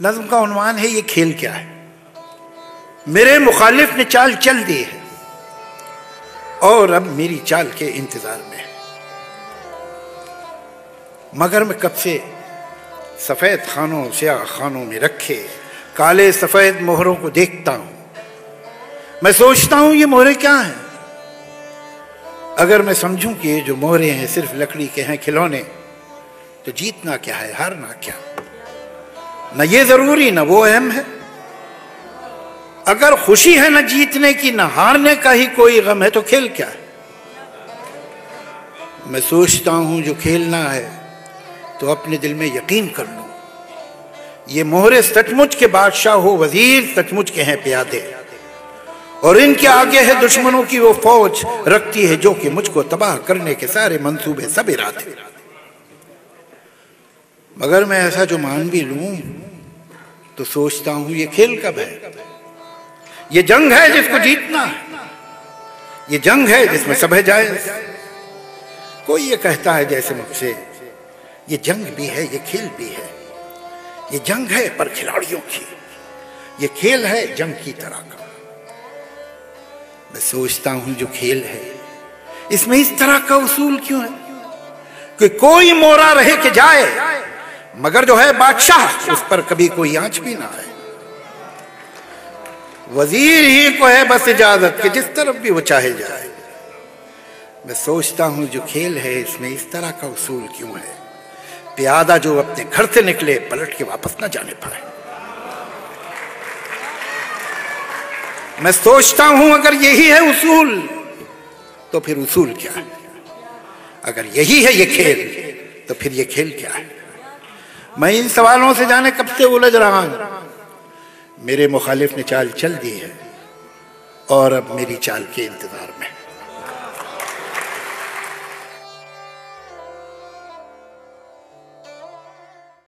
नज़्म का उन्वान है ये खेल क्या है। मेरे मुखालिफ ने चाल चल दी है और अब मेरी चाल के इंतजार में है। मगर मैं कब से सफेद खानों स्याह खानों में रखे काले सफेद मोहरों को देखता हूं। मैं सोचता हूं ये मोहरे क्या हैं। अगर मैं समझूं कि ये जो मोहरे हैं सिर्फ लकड़ी के हैं खिलौने, तो जीतना क्या है हारना क्या, न ये जरूरी न वो अहम है। अगर खुशी है न जीतने की न हारने का ही कोई गम है, तो खेल क्या है। मैं सोचता हूं जो खेलना है तो अपने दिल में यकीन कर लूं, ये मोहरे सचमुच के बादशाह हो वजीर सचमुच के हैं प्यादे, और इनके आगे है दुश्मनों की वो फौज रखती है जो कि मुझको तबाह करने के सारे मंसूबे सब इरादे। मगर मैं ऐसा जो मान भी लूं तो सोचता हूं ये खेल कब है। ये जंग है जिसको जीतना है, ये जंग है जिसमें सब है जायज। कोई ये कहता है जैसे मुझसे ये जंग भी है ये खेल भी है। ये जंग है पर खिलाड़ियों की, ये खेल है जंग की तरह का। मैं सोचता हूं जो खेल है इसमें इस तरह का उसूल क्यों है कि कोई मोरा रहे के जाए, मगर जो है बादशाह उस पर कभी कोई आंच भी ना आए। वजीर ही को है बस इजाजत कि जिस तरफ भी वो चाहे जाए। मैं सोचता हूं जो खेल है इसमें इस तरह का उसूल क्यों है, प्यादा जो अपने घर से निकले पलट के वापस ना जाने पाए। मैं सोचता हूं अगर यही है उसूल तो फिर उसूल क्या है। अगर यही है ये खेल तो फिर ये खेल क्या है। मैं इन सवालों से जाने कब से उलझ रहा हूं। मेरे मुखालिफ ने चाल चल दी है और अब मेरी चाल के इंतजार में।